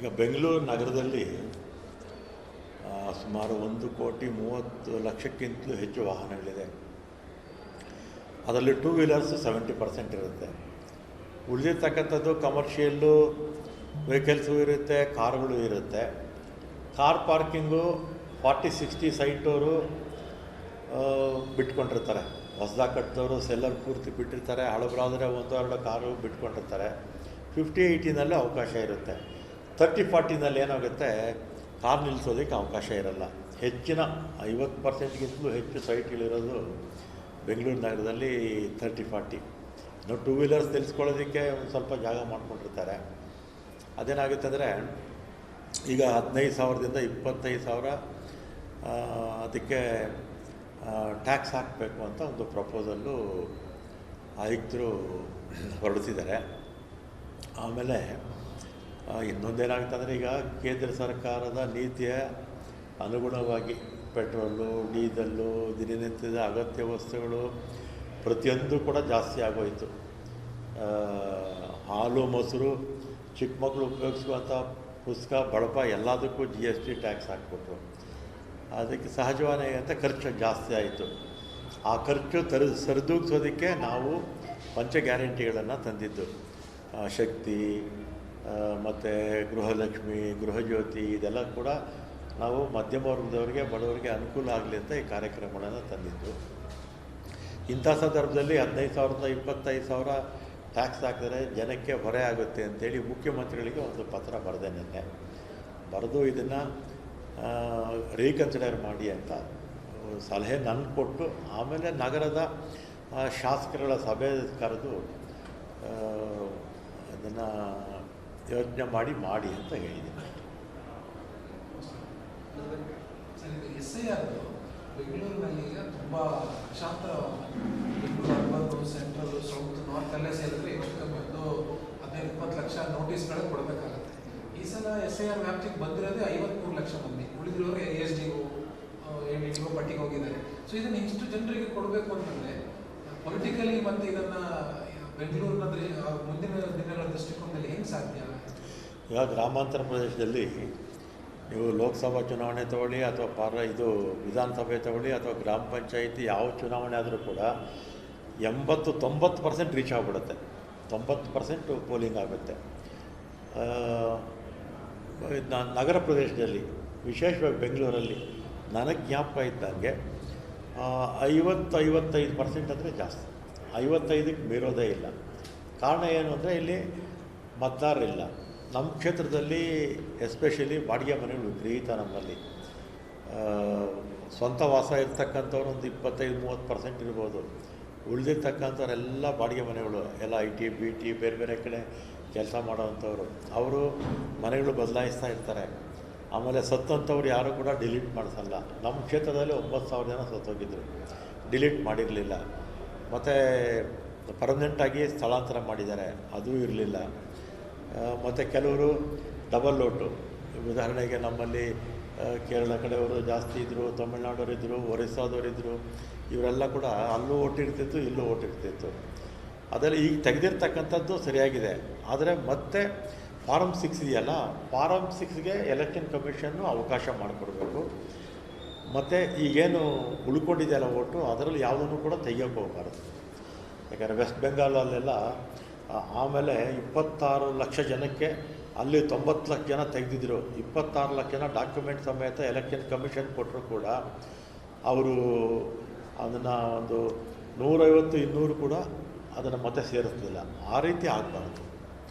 ಈಗ ಬೆಂಗಳೂರು ನಗರದಲ್ಲಿ ಸುಮಾರು 1,30,00,000ಕ್ಕಿಂತಲೂ ಹೆಚ್ಚು ವಾಹನಗಳಿದೆ. ಅದರಲ್ಲಿ ಟೂ ವೀಲರ್ಸು 70% ಇರುತ್ತೆ. ಉಳಿದಿರ್ತಕ್ಕಂಥದ್ದು ಕಮರ್ಷಿಯಲ್ಲು ವೆಹಿಕಲ್ಸು ಇರುತ್ತೆ, ಕಾರುಗಳು ಇರುತ್ತೆ. Car parking 40-60 ಸೈಟವರು ಬಿಟ್ಕೊಂಡಿರ್ತಾರೆ. ಹೊಸದಾಗಿ ಕಟ್ಟಿದವರು ಸೆಲ್ಲರ್ ಪೂರ್ತಿ ಬಿಟ್ಟಿರ್ತಾರೆ. ಹಳಬರಾದರೆ 1-2 ಕಾರು ಬಿಟ್ಕೊಂಡಿರ್ತಾರೆ. 50-80ನಲ್ಲಿ ಅವಕಾಶ ಇರುತ್ತೆ. 30-40ನಲ್ಲಿ ಏನಾಗುತ್ತೆ, ಕಾರ್ ನಿಲ್ಲಿಸೋದಕ್ಕೆ ಅವಕಾಶ ಇರಲ್ಲ. ಹೆಚ್ಚಿನ 50%ಗಿಂತಲೂ ಹೆಚ್ಚು ಸೈಟ್ಗಳಿರೋದು ಬೆಂಗಳೂರು ನಗರದಲ್ಲಿ 30-40. ಇನ್ನು ಟೂ ವೀಲರ್ಸ್ ನಿಲ್ಲಿಸ್ಕೊಳ್ಳೋದಕ್ಕೆ ಒಂದು ಸ್ವಲ್ಪ ಜಾಗ ಮಾಡ್ಕೊಂಡಿರ್ತಾರೆ. ಅದೇನಾಗುತ್ತೆ ಅಂದರೆ ಈಗ 15,000ದಿಂದ 25,000 ಅದಕ್ಕೆ ಟ್ಯಾಕ್ಸ್ ಹಾಕಬೇಕು ಅಂತ ಒಂದು ಪ್ರಪೋಸಲ್ಲು ಆಯುಕ್ತರು ಹೊರಡಿಸಿದ್ದಾರೆ. ಆಮೇಲೆ ಇನ್ನೊಂದೇನಾಗುತ್ತೆ ಅಂದರೆ ಈಗ ಕೇಂದ್ರ ಸರ್ಕಾರದ ನೀತಿಯ ಅನುಗುಣವಾಗಿ ಪೆಟ್ರೋಲು, ಡೀಸಲ್ಲು, ದಿನನಿತ್ಯದ ಅಗತ್ಯ ವಸ್ತುಗಳು ಪ್ರತಿಯೊಂದು ಕೂಡ ಜಾಸ್ತಿ ಆಗೋಯಿತು. ಹಾಲು, ಮೊಸರು, ಚಿಕ್ಕ ಮಕ್ಕಳು ಉಪಯೋಗಿಸುವಂಥ ಪುಸ್ತಕ, ಬಳಪ ಎಲ್ಲದಕ್ಕೂ GST ಟ್ಯಾಕ್ಸ್ ಹಾಕ್ಬಿಟ್ರು. ಅದಕ್ಕೆ ಸಹಜವಾಗಿ ಅಂತ ಖರ್ಚು ಜಾಸ್ತಿ ಆಯಿತು. ಆ ಖರ್ಚು ಸರಿದೂಗಿಸೋದಕ್ಕೆ ನಾವು ಪಂಚ ಗ್ಯಾರಂಟಿಗಳನ್ನು ತಂದಿದ್ದು. ಶಕ್ತಿ ಮತ್ತು ಗೃಹಲಕ್ಷ್ಮಿ, ಗೃಹಜ್ಯೋತಿ, ಇದೆಲ್ಲ ಕೂಡ ನಾವು ಮಧ್ಯಮ ವರ್ಗದವರಿಗೆ, ಬಡವರಿಗೆ ಅನುಕೂಲ ಆಗಲಿ ಅಂತ ಈ ಕಾರ್ಯಕ್ರಮಗಳನ್ನು ತಂದಿದ್ದು. ಇಂಥ ಸಂದರ್ಭದಲ್ಲಿ 15,000ರಿಂದ 25,000 ಟ್ಯಾಕ್ಸ್ ಹಾಕಿದರೆ ಜನಕ್ಕೆ ಹೊರೆ ಆಗುತ್ತೆ ಅಂತೇಳಿ ಮುಖ್ಯಮಂತ್ರಿಗಳಿಗೆ ಒಂದು ಪತ್ರ ಬರೆದೆ ನಿನ್ನೆ. ಬರೆದು ಇದನ್ನು ರೀಕನ್ಸಿಡರ್ ಮಾಡಿ ಅಂತ ಸಲಹೆ ನನಗೆ ಕೊಟ್ಟು, ಆಮೇಲೆ ನಗರದ ಶಾಸಕರುಗಳ ಸಭೆ ಕರೆದು ಅದನ್ನು ಯೋಚನೆ ಮಾಡಿ ಅಂತ ಹೇಳಿದ್ದೀನಿ. SIR ಬೆಂಗಳೂರಿನಲ್ಲಿ ಈಗ ತುಂಬ ಅಶಾಂತ, ಬೆಂಗಳೂರು ಅರ್ಬನ್, ಸೆಂಟ್ರಲ್, ಸೌತ್, ನಾರ್ತಲ್ಲೇ ಸೇರಿದ್ರೆ ಹೆಚ್ಚು ಕಮ್ಮಿ 15-20 ಲಕ್ಷ ನೋಟಿಸ್ಗಳೇ ಕೊಡಬೇಕಾಗುತ್ತೆ. ಈ ಸಲ SIR ವ್ಯಾಪ್ತಿಗೆ ಬಂದಿರೋದೇ 53 ಲಕ್ಷ ಮಂದಿ. ಉಳಿದಿರೋರು ASDO, ADDO ಪಟ್ಟಿಗೆ ಹೋಗಿದ್ದಾರೆ. ಸೊ ಇದನ್ನು ಇಷ್ಟು ಜನರಿಗೆ ಕೊಡಬೇಕು ಅಂತಂದರೆ ಪೊಲಿಟಿಕಲಿ ಮತ್ತು ಇದನ್ನು ಬೆಂಗಳೂರಿನ ಮುಂದಿನ ದಿನಗಳ ದೃಷ್ಟಿಕೋನದಲ್ಲಿ ಹೆಂಗೆ ಸಾಧ್ಯ? ಈಗ ಗ್ರಾಮಾಂತರ ಪ್ರದೇಶದಲ್ಲಿ ನೀವು ಲೋಕಸಭಾ ಚುನಾವಣೆ ತಗೊಳ್ಳಿ ಅಥವಾ ವಿಧಾನಸಭೆ ತಗೊಳ್ಳಿ ಅಥವಾ ಗ್ರಾಮ ಪಂಚಾಯಿತಿ ಯಾವ ಚುನಾವಣೆ ಆದರೂ ಕೂಡ 80-90% ರೀಚ್ ಆಗಿಬಿಡುತ್ತೆ. 90% ಪೋಲಿಂಗ್ ಆಗುತ್ತೆ. ನಗರ ಪ್ರದೇಶದಲ್ಲಿ, ವಿಶೇಷವಾಗಿ ಬೆಂಗಳೂರಲ್ಲಿ ನನಗೆ ಜ್ಞಾಪಕ ಇದ್ದಂಗೆ 50-55% ಅಂದರೆ ಜಾಸ್ತಿ. 55ಕ್ಕೆ ಮೀರೋದೇ ಇಲ್ಲ. ಕಾರಣ ಏನು ಅಂದರೆ ಇಲ್ಲಿ ಮತದಾರರಿಲ್ಲ. ನಮ್ಮ ಕ್ಷೇತ್ರದಲ್ಲಿ ಎಸ್ಪೆಷಲಿ ಬಾಡಿಗೆ ಮನೆಗಳು ವಿಪರೀತ. ನಮ್ಮಲ್ಲಿ ಸ್ವಂತ ವಾಸ ಇರ್ತಕ್ಕಂಥವ್ರು ಒಂದು 25-30% ಇರ್ಬೋದು. ಉಳಿದಿರ್ತಕ್ಕಂಥವ್ರೆಲ್ಲ ಬಾಡಿಗೆ ಮನೆಗಳು, ಎಲ್ಲ IT, BT, ಬೇರೆ ಬೇರೆ ಕಡೆ ಕೆಲಸ ಮಾಡೋವಂಥವ್ರು. ಅವರು ಮನೆಗಳು ಬದಲಾಯಿಸ್ತಾ ಇರ್ತಾರೆ. ಆಮೇಲೆ ಸತ್ತಂಥವ್ರು ಯಾರೂ ಕೂಡ ಡಿಲೀಟ್ ಮಾಡಿಸಲ್ಲ. ನಮ್ಮ ಕ್ಷೇತ್ರದಲ್ಲಿ 9,000 ಜನ ಸತ್ತೋಗಿದ್ದರು, ಡಿಲೀಟ್ ಮಾಡಿರಲಿಲ್ಲ. ಮತ್ತು ಪರ್ಮನೆಂಟಾಗಿ ಸ್ಥಳಾಂತರ ಮಾಡಿದ್ದಾರೆ, ಅದೂ ಇರಲಿಲ್ಲ. ಮತ್ತು ಕೆಲವರು ಡಬಲ್ ಓಟು, ಉದಾಹರಣೆಗೆ ನಮ್ಮಲ್ಲಿ ಕೇರಳ ಕಡೆಯವರು ಜಾಸ್ತಿ ಇದ್ದರು, ತಮಿಳ್ನಾಡವರಿದ್ದರು, ಒರಿಸ್ಸಾದವರಿದ್ದರು. ಇವರೆಲ್ಲ ಕೂಡ ಅಲ್ಲೂ ಓಟಿರ್ತಿತ್ತು, ಇಲ್ಲೂ ಓಟಿರ್ತಿತ್ತು. ಅದರಲ್ಲಿ ಈಗ ತೆಗೆದಿರ್ತಕ್ಕಂಥದ್ದು ಸರಿಯಾಗಿದೆ. ಆದರೆ ಮತ್ತೆ ಫಾರಮ್ 6 ಇದೆಯಲ್ಲ, ಫಾರಮ್ 6ಗೆ ಎಲೆಕ್ಷನ್ ಕಮಿಷನ್ನು ಅವಕಾಶ ಮಾಡಿಕೊಡ್ಬೇಕು. ಮತ್ತು ಈಗೇನು ಉಳ್ಕೊಂಡಿದೆಯಲ್ಲ ಓಟು, ಅದರಲ್ಲಿ ಯಾವುದನ್ನು ಕೂಡ ತೆಗಿಯೋಕ್ಕೆ ಹೋಗಬಾರ್ದು. ಯಾಕಂದರೆ ವೆಸ್ಟ್ ಬೆಂಗಾಲಲ್ಲೆಲ್ಲ ಆಮೇಲೆ 26 ಲಕ್ಷ ಜನಕ್ಕೆ ಅಲ್ಲಿ 90 ಲಕ್ಷ ಜನ ತೆಗೆದಿದ್ರು. 26 ಲಕ್ಷ ಜನ ಡಾಕ್ಯುಮೆಂಟ್ ಸಮೇತ ಎಲೆಕ್ಷನ್ ಕಮಿಷನ್ ಕೊಟ್ಟರು ಕೂಡ ಅವರು ಅದನ್ನು ಒಂದು 150-200 ಕೂಡ ಅದನ್ನು ಮತ್ತೆ ಸೇರಿಸ್ಲಿಲ್ಲ. ಆ ರೀತಿ ಆಗಬಾರ್ದು.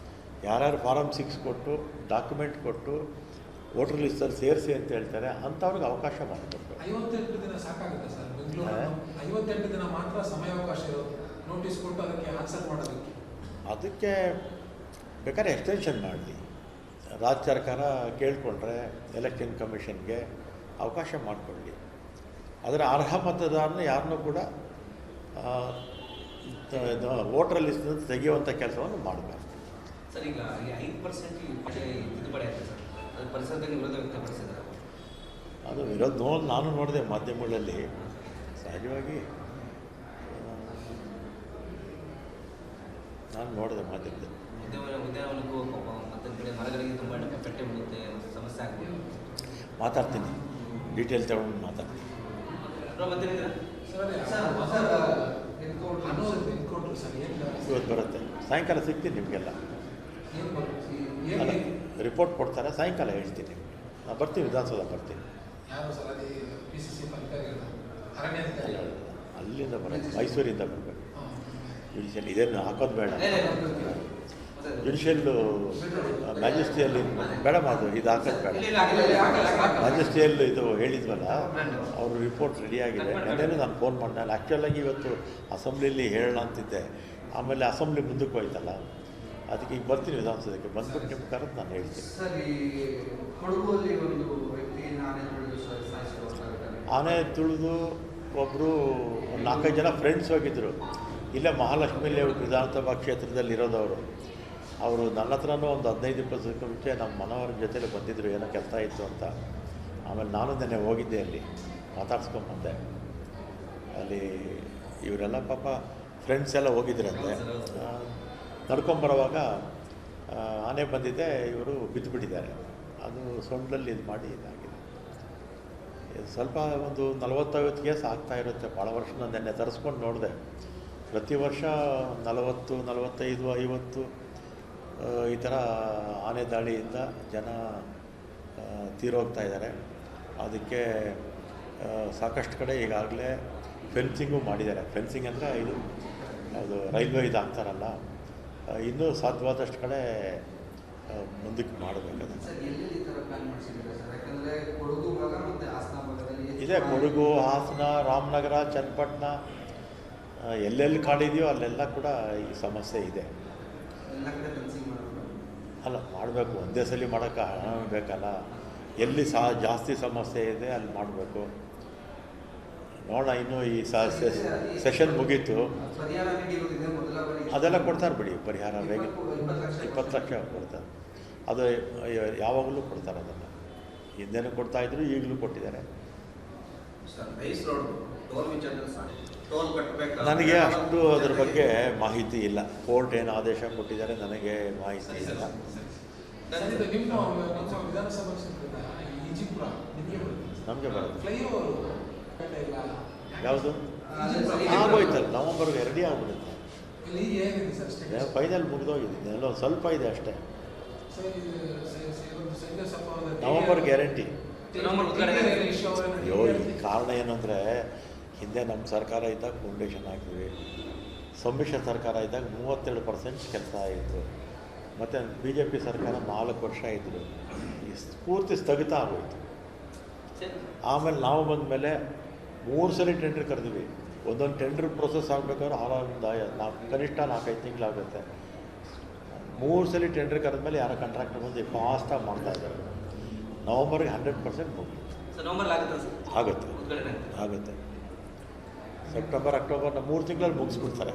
ಯಾರ್ಯಾರು ಫಾರಮ್ 6 ಕೊಟ್ಟು ಡಾಕ್ಯುಮೆಂಟ್ ಕೊಟ್ಟು ವೋಟರ್ ಲಿಸ್ಟಲ್ಲಿ ಸೇರಿಸಿ ಅಂತ ಹೇಳ್ತಾರೆ, ಅಂಥವ್ರಿಗೆ ಅವಕಾಶ ಮಾಡಿಕೊಡ್ಬೇಕು. 58 ದಿನ ಸಾಕಾಗುತ್ತೆ ಸರ್ ಬೆಂಗಳೂರು? 58 ದಿನ ಮಾತ್ರ ಸಮಯಾವಕಾಶ ಇರೋದು ನೋಟಿಸ್ ಕೊಟ್ಟು ಅದಕ್ಕೆ ಆನ್ಸರ್ ಮಾಡೋದಕ್ಕೆ. ಅದಕ್ಕೆ ಬೇಕಾದ್ರೆ ಎಕ್ಸ್ಟೆನ್ಷನ್ ಮಾಡಲಿ. ರಾಜ್ಯ ಸರ್ಕಾರ ಕೇಳಿಕೊಂಡ್ರೆ ಎಲೆಕ್ಷನ್ ಕಮಿಷನ್ಗೆ ಅವಕಾಶ ಮಾಡಿಕೊಳ್ಳಿ. ಅದರ ಅರ್ಹ ಮತದಾರನ ಯಾರನ್ನೂ ಕೂಡ ವೋಟರ್ ಲಿಸ್ಟ್ನಿಂದ ತೆಗೆಯುವಂಥ ಕೆಲಸವನ್ನು ಮಾಡಬಾರ್ದು. ಸರ್, ಈಗ 5% ತಿದ್ದುಪಡಿ ಆಗಿದೆ ಸರ್, ಅದು ಪರಿಸರದಲ್ಲಿ ವಿರೋಧ ವ್ಯಕ್ತಪಡಿಸಿದ್ದಾರೆ. ಅದು ವಿರೋಧ ನಾನು ನೋಡಿದೆ ಮಾಧ್ಯಮಗಳಲ್ಲಿ. ಸಹಜವಾಗಿ ನಾನು ನೋಡಿದೆ ಮಾಧ್ಯಮದಲ್ಲಿ. ಉದ್ಯಾನವನಕ್ಕೂ ಮತ್ತೊಂದು ಕಡೆ ಮರಗಳಿಗೆ ತುಂಬ ಪೆಟ್ಟೆ ಬೀಳುತ್ತೆ. ಆಗ್ಬೋದು. ಮಾತಾಡ್ತೀನಿ, ಡೀಟೇಲ್ ತಗೊಂಡು ಮಾತಾಡ್ತೀನಿ. ಬ್ರೋ ಮತ್ತೇನಿದ್ದೀರಾ? ಎನ್ಕೌಂಟ್ರು ಸರ್ ಏನು ಇವತ್ತು ಬರುತ್ತೆ, ಸಾಯಂಕಾಲ ಸಿಗ್ತೀನಿ ನಿಮಗೆಲ್ಲ. ಏನು ಬರುತ್ತೆ ಅಲ್ಲ, ಏನು ರಿಪೋರ್ಟ್ ಕೊಡ್ತಾರೆ, ಸಾಯಂಕಾಲ ಹೇಳ್ತೀನಿ ನಿಮಗೆ. ನಾನು ಬರ್ತೀನಿ, ವಿಧಾನಸೌಧ ಬರ್ತೀನಿ. ಯಾರು ಸರ್ ಅದೇ PCC ಅಧಿಕಾರಿಗಳು ಅರಣ್ಯಾಧಿಕಾರಿ ಅಲ್ಲಿಂದ ಬರೋದು, ಮೈಸೂರಿಂದ ಬರಬೇಕು. ಹಾಂ ಜುಡಿಷಿಯಲ್ ಇದೇನು ಹಾಕೋದು ಬೇಡ. ಮತ್ತೆ ಜುಡಿಷಿಯಲ್ಲು ಮ್ಯಾಜಿಸ್ಟ್ರಿಯಲ್ಲಿ ಬೇಡ ಮಾತು, ಇದು ಹಾಕೋದು ಬೇಡ. ಇಲ್ಲ, ಆಗಿಲ್ಲ. ಮ್ಯಾಜಿಸ್ಟ್ರಿಯಲ್ಲಿ ಇದು ಹೇಳಿದ್ವಲ್ಲ, ಅವರು ರಿಪೋರ್ಟ್ ರೆಡಿಯಾಗಿದೆ. ನೆನ್ನೆನೂ ನಾನು ಫೋನ್ ಮಾಡಿದೆ. ನಾನು ಆ್ಯಕ್ಚುಲಾಗಿ ಇವತ್ತು ಅಸೆಂಬ್ಲಿಯಲ್ಲಿ ಹೇಳೋಣ ಅಂತಿದ್ದೆ, ಆಮೇಲೆ ಅಸೆಂಬ್ಲಿ ಮುಂದಕ್ಕೆ ಹೋಯ್ತಲ್ಲ, ಅದಕ್ಕೆ ಈಗ ಬರ್ತೀನಿ ವಿಧಾನಸೌಧಕ್ಕೆ. ಬಂದ್ಬಿಟ್ಟು ನಿಮ್ಮ ಕರೆದು ನಾನು ಹೇಳ್ತೀನಿ. ಸರ್, ಈ ಕೊಡಗುಲ್ಲಿ ಒಂದು ವ್ಯಕ್ತಿ ಆನೆ ತುಳಿದು ಸಾಯಿಸಿರುವಂಥ ಆನೆ ತುಳಿದು ಒಬ್ಬರು 4-5 ಜನ ಫ್ರೆಂಡ್ಸ್ ಹೋಗಿದ್ದರು. ಇಲ್ಲೇ ಮಹಾಲಕ್ಷ್ಮಿ ಲೇಔಟ್ ವಿಧಾನಸಭಾ ಕ್ಷೇತ್ರದಲ್ಲಿ ಇರೋದವರು. ಅವರು ನನ್ನ ಹತ್ರನೂ ಒಂದು 15-20 ಮುಂಚೆ ನಮ್ಮ ಮನವರ ಜೊತೆಲಿ ಬಂದಿದ್ದರು, ಏನೋ ಕೆಲಸ ಇತ್ತು ಅಂತ. ಆಮೇಲೆ ನಾನು ನೆನ್ನೆ ಹೋಗಿದ್ದೆ, ಅಲ್ಲಿ ಮಾತಾಡ್ಸ್ಕೊಂಬಂದೆ. ಅಲ್ಲಿ ಇವರೆಲ್ಲ ಪಾಪ ಫ್ರೆಂಡ್ಸ್ ಎಲ್ಲ ಹೋಗಿದ್ರಂತೆ. ನಡ್ಕೊಂಬರುವಾಗ ಆನೆ ಬಂದಿದ್ದೆ, ಇವರು ಬಿದ್ದುಬಿಟ್ಟಿದ್ದಾರೆ. ಅದು ಸೊಂಡಲ್ಲಿ ಇದು ಮಾಡಿ ಇದಾಗಿದೆ. ಸ್ವಲ್ಪ ಒಂದು 40-50 ಕೇಸ್ ಆಗ್ತಾ ಇರುತ್ತೆ ಭಾಳ ವರ್ಷ. ನಾನು ನೆನ್ನೆ ತರಿಸ್ಕೊಂಡು ನೋಡಿದೆ. ಪ್ರತಿ ವರ್ಷ 40, 45, 50 ಈ ಥರ ಆನೆ ದಾಳಿಯಿಂದ ಜನ ತೀರೋಗ್ತಾ ಇದ್ದಾರೆ. ಅದಕ್ಕೆ ಸಾಕಷ್ಟು ಕಡೆ ಈಗಾಗಲೇ ಫೆನ್ಸಿಂಗು ಮಾಡಿದ್ದಾರೆ. ಫೆನ್ಸಿಂಗ್ ಅಂದರೆ ಇದು ಅದು ರೈಲ್ವೆ ಇದು ಆಗ್ತಾರಲ್ಲ, ಇನ್ನೂ ಸಾಧ್ಯವಾದಷ್ಟು ಕಡೆ ಮುಂದಕ್ಕೆ ಮಾಡಬೇಕದು. ಸರ್, ಎಲ್ಲಿ ಈ ಥರ ಪ್ಲಾನ್ ಮಾಡಿಸಿದ್ದೀರಾ ಸರ್? ಯಾಕಂದರೆ ಕೊಡಗು ಭಾಗ ಮತ್ತು ಹಾಸನ ಭಾಗದಲ್ಲಿ ಇದೆ. ಕೊಡಗು, ಹಾಸನ, ರಾಮನಗರ, ಚನ್ನಪಟ್ಟಣ, ಎಲ್ಲೆಲ್ಲಿ ಕಾಡಿದೆಯೋ ಅಲ್ಲೆಲ್ಲ ಕೂಡ ಈ ಸಮಸ್ಯೆ ಇದೆ. ಎಲ್ಲ ಕಡೆ ಫೆನ್ಸಿಂಗ್ ಮಾಡೋದು. ಅಲ್ಲ, ಮಾಡಬೇಕು. ಒಂದೇ ಸಲ ಮಾಡೋಕ್ಕೆ ಹಣ ಬೇಕಲ್ಲ. ಎಲ್ಲಿ ಜಾಸ್ತಿ ಸಮಸ್ಯೆ ಇದೆ ಅಲ್ಲಿ ಮಾಡಬೇಕು. ನೋಡೋಣ, ಇನ್ನೂ ಈ ಸೆಷನ್ ಮುಗೀತು. ಪರಿಹಾರ ನೀಡಿರುವುದಿದೆ ಮೊದಲ ಬಾರಿ. ಅದೆಲ್ಲ ಕೊಡ್ತಾರೆ ಬಿಡಿ, ಪರಿಹಾರ ಬೇಗ 20 ಲಕ್ಷ 20 ಲಕ್ಷ ಕೊಡ್ತಾರೆ. ಅದು ಯಾವಾಗಲೂ ಕೊಡ್ತಾರೆ. ಅದನ್ನು ಹಿಂದೆನೂ ಕೊಡ್ತಾಯಿದ್ರು, ಈಗಲೂ ಕೊಟ್ಟಿದ್ದಾರೆ. ಸರ್, ನೈಸ್ ರೋಡ್ ಟೋಲ್ ವಿಚಾರ ಟೋಲ್ ಕಟ್ಟಬೇಕು. ನನಗೆ ಅಷ್ಟು ಅದ್ರ ಬಗ್ಗೆ ಮಾಹಿತಿ ಇಲ್ಲ. ಕೋರ್ಟ್ ಏನು ಆದೇಶ ಕೊಟ್ಟಿದ್ದಾರೆ ನನಗೆ ಮಾಹಿತಿ ಇಲ್ಲ. ಸರ್, ಇದು ನಮ್ಮ ವಿಧಾನಸಭಾ ಕ್ಷೇತ್ರದ ಈಜಿಪುರ ನಿಮಗೆ ಬರುತ್ತೆ. ನಮಗೆ ಬರೋದು ಫ್ಲೈಓವರ್ ಇಲ್ಲ ಯಾವುದು ಆಗೋಯ್ತಲ್ಲ, ನವಂಬರ್ಗೆ ರೆಡಿ ಆಗಿಬಿಡುತ್ತೆ. ಇಲ್ಲಿ ಏನಿದೆ ಸರ್ ಸ್ಟೇಟಸ್? ಫೈನಲ್ ಮುಗಿದೋಗಿದೆ, ಎಲ್ಲೋ ಸ್ವಲ್ಪ ಇದೆ ಅಷ್ಟೇ. ಸರ್, ಇದು ಸಂಜೆ ಸ್ವಲ್ಪ ನವಂಬರ್ ಗ್ಯಾರಂಟಿ. ನವಂಬರ್ ಉದ್ಘಾಟನೆ. ಅಯ್ಯೋ, ಈ ಕಾರಣ ಏನಂದರೆ, ಹಿಂದೆ ನಮ್ಮ ಸರ್ಕಾರ ಇದ್ದಾಗ ಫೌಂಡೇಶನ್ ಹಾಕಿದ್ವಿ. ಸಮ್ಮಿಶ್ರ ಸರ್ಕಾರ ಇದ್ದಾಗ 32% ಕೆಲಸ ಆಯಿತು. ಮತ್ತು BJP ಸರ್ಕಾರ 4 ವರ್ಷ ಇದ್ದರು. ಈ ಪೂರ್ತಿ ಸ್ಥಗಿತ ಆಗೋಯಿತು. ಆಮೇಲೆ ನಾವು ಬಂದ ಮೇಲೆ 3 ಸಲ ಟೆಂಡರ್ ಕರೆದ್ವಿ. ಒಂದೊಂದು ಟೆಂಡರ್ ಪ್ರೊಸೆಸ್ ಆಗಬೇಕಾದ್ರೆ 6 ಕನಿಷ್ಠ 4-5 ತಿಂಗಳಾಗುತ್ತೆ. 3 ಸಲ ಟೆಂಡರ್ ಕರೆದ್ಮೇಲೆ ಯಾರೋ ಕಾಂಟ್ರಾಕ್ಟರ್ ಬಂದು ಫಾಸ್ಟಾಗಿ ಮಾಡ್ತಾಯಿದ್ದಾರೆ. ನವಂಬರ್ಗೆ 100% ಮುಗಿತು. ಸರ್, ನವಂಬರ್ಲಿ ಆಗುತ್ತಾ ಸರ್ ಆಗುತ್ತೆ, ಉದ್ಘಾಟನೆ? ಆಗುತ್ತೆ. ಸೆಪ್ಟೆಂಬರ್, ಅಕ್ಟೋಬರ್ನ 3 ತಿಂಗಳಲ್ಲಿ ಮುಗಿಸ್ಬಿಡ್ತಾರೆ.